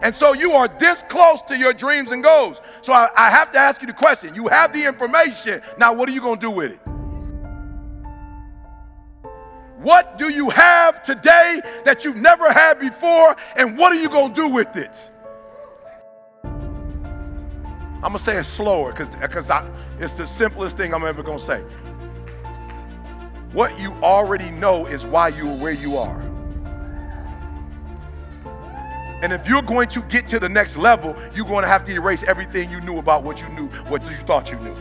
And so you are this close to your dreams and goals. So I have to ask you the question. You have the information. Now, what are you going to do with it? What do you have today that you've never had before, and what are you going to do with it? I'm going to say it slower because it's the simplest thing I'm ever going to say. What you already know is why you are where you are. And if you're going to get to the next level, you're going to have to erase everything you knew about what you knew, what you thought you knew.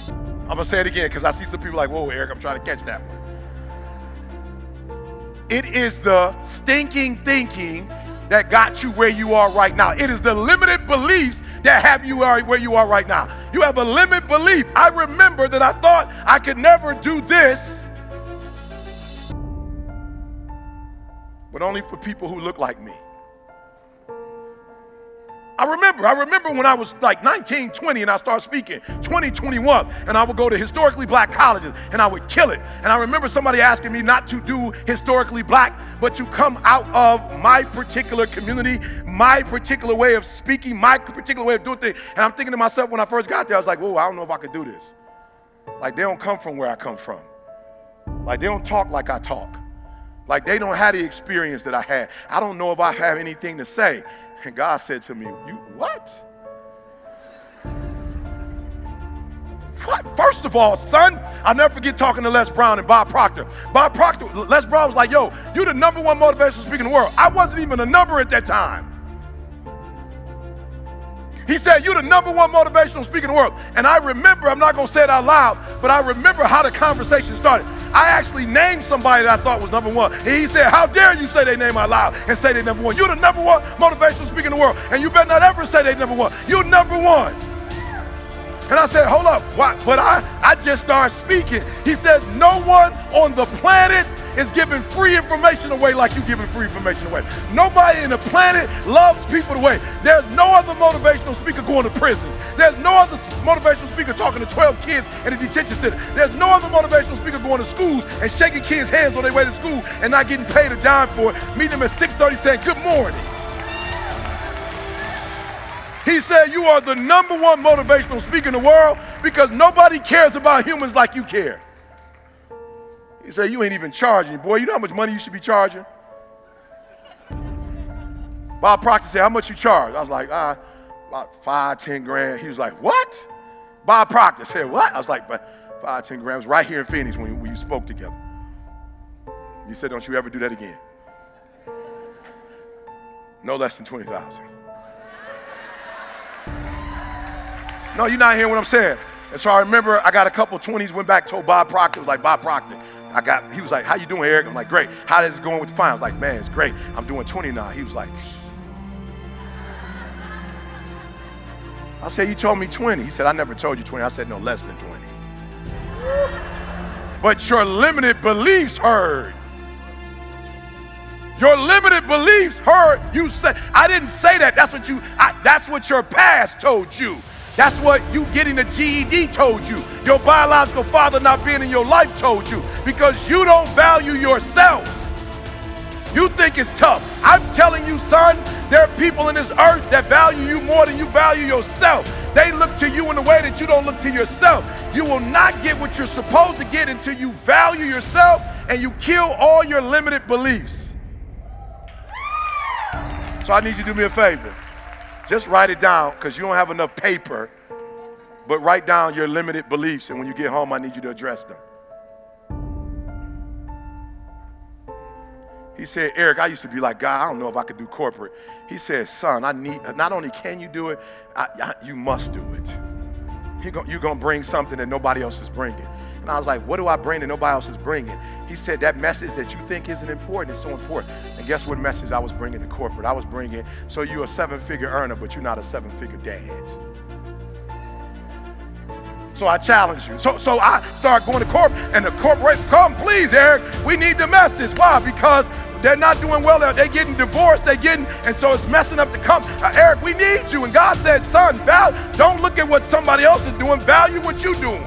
I'm going to say it again because I see some people like, whoa, Eric, I'm trying to catch that one. It is the stinking thinking that got you where you are right now. It is the limited beliefs that have you where you are right now. You have a limited belief. I remember that I thought I could never do this, but only for people who look like me. I remember when I was like 19, 20 and I started speaking, 20, 21, and I would go to historically black colleges and I would kill it. And I remember somebody asking me not to do historically black, but to come out of my particular community, my particular way of speaking, my particular way of doing things. And I'm thinking to myself when I first got there, I was like, whoa, I don't know if I could do this. Like they don't come from where I come from. Like they don't talk like I talk. Like they don't have the experience that I had. I don't know if I have anything to say. And God said to me, you what? What? First of all, son, I'll never forget talking to Les Brown and Bob Proctor. Les Brown was like, yo, you the #1 motivational speaker in the world. I wasn't even a number at that time. He said, you the #1 motivational speaker in the world. And I remember, I'm not going to say it out loud, but I remember how the conversation started. I actually named somebody that I thought was #1. And he said, how dare you say their name out loud and say they're #1. You're the #1 motivational speaker in the world. And you better not ever say they're #1. You're #1. And I said, hold up, what? But I just started speaking. He says, no one on the planet is giving free information away like you giving free information away. Nobody in the planet loves people the way. There's no other motivational speaker going to prisons. There's no other motivational speaker talking to 12 kids in a detention center. There's no other motivational speaker going to schools and shaking kids' hands on their way to school and not getting paid a dime for it. Meeting them at 6:30 saying, good morning. He said, you are the #1 motivational speaker in the world because nobody cares about humans like you care. He said, you ain't even charging. Boy, you know how much money you should be charging? Bob Proctor said, how much you charge? I was like, about 5, 10 grand. He was like, what? Bob Proctor said, what? I was like, 5, 10 grand. It was right here in Phoenix when you spoke together. He said, don't you ever do that again. No less than 20,000. No, you're not hearing what I'm saying. And so I remember I got a couple 20s, went back, told Bob Proctor, was like, Bob Proctor, he was like, how you doing, Eric? I'm like, great. How is it going with the fine? I was like, man, it's great. I'm doing 20 now. He was like, pfft. I said, you told me 20. He said, I never told you 20. I said, no, less than 20. But your limited beliefs heard. Your limited beliefs heard you say. I didn't say that. That's what your past told you. That's what you getting a GED told you. Your biological father not being in your life told you because you don't value yourself. You think it's tough. I'm telling you, son, there are people in this earth that value you more than you value yourself. They look to you in a way that you don't look to yourself. You will not get what you're supposed to get until you value yourself and you kill all your limited beliefs. So I need you to do me a favor. Just write it down because you don't have enough paper, but write down your limited beliefs, and when you get home, I need you to address them. He said, Eric, I used to be like, God, I don't know if I could do corporate. He said, son, not only can you do it, you must do it. You're going to bring something that nobody else is bringing. And I was like, what do I bring that nobody else is bringing? He said, that message that you think isn't important is so important. And guess what message I was bringing to corporate? I was bringing, so you're a 7-figure earner, but you're not a 7-figure dad. So I challenge you. So I start going to corporate, and the corporate, come please, Eric, we need the message. Why? Because they're not doing well. They're getting divorced. And so it's messing up the company. Eric, we need you. And God said, son, don't look at what somebody else is doing. Value what you're doing.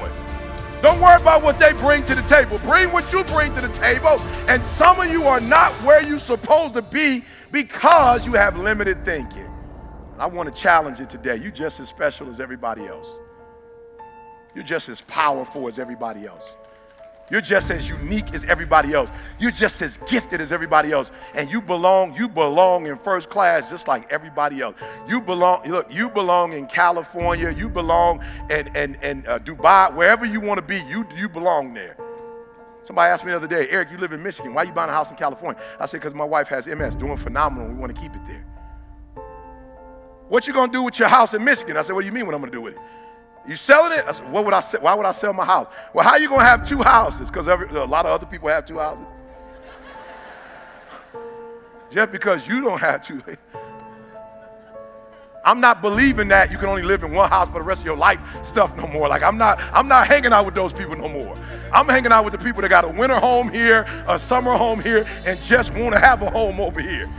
Don't worry about what they bring to the table. Bring what you bring to the table. And some of you are not where you're supposed to be because you have limited thinking. I want to challenge you today. You're just as special as everybody else. You're just as powerful as everybody else. You're just as unique as everybody else. You're just as gifted as everybody else. And you belong in first class just like everybody else. You belong in California. You belong in Dubai, wherever you want to be, you belong there. Somebody asked me the other day, Eric, you live in Michigan. Why are you buying a house in California? I said, because my wife has MS, doing phenomenal. We want to keep it there. What you going to do with your house in Michigan? I said, what do you mean what I'm going to do with it? You selling it? I said, what would I sell? Why would I sell my house? Well, how are you going to have two houses? Because a lot of other people have two houses. Just because you don't have two. I'm not believing that you can only live in one house for the rest of your life stuff no more. Like I'm not hanging out with those people no more. I'm hanging out with the people that got a winter home here, a summer home here, and just want to have a home over here.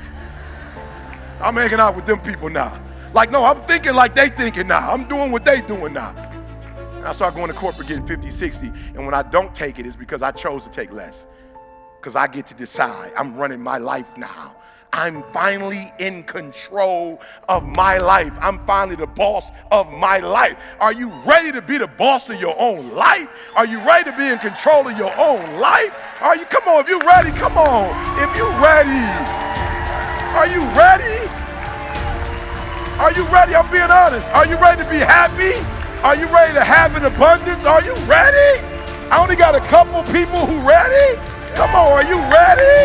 I'm hanging out with them people now. Like, no, I'm thinking like they thinking now. I'm doing what they doing now. And I start going to corporate getting 50, 60, and when I don't take it, it's because I chose to take less. Because I get to decide. I'm running my life now. I'm finally in control of my life. I'm finally the boss of my life. Are you ready to be the boss of your own life? Are you ready to be in control of your own life? Are you? Come on, if you're ready, come on. If you're ready, are you ready? Are you ready? I'm being honest. Are you ready to be happy? Are you ready to have an abundance? Are you ready? I only got a couple people who ready. Come on, are you ready?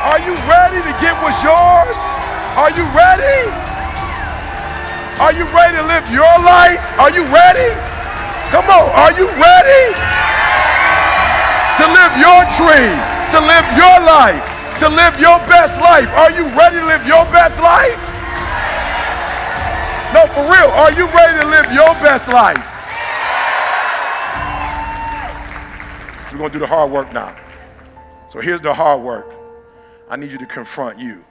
Are you ready to get what's yours? Are you ready? Are you ready to live your life? Are you ready? Come on, are you ready to live your dream, to live your life, to live your best life? Are you ready to live your best life? No, for real, are you ready to live your best life? We're going to do the hard work now. So here's the hard work. I need you to confront you.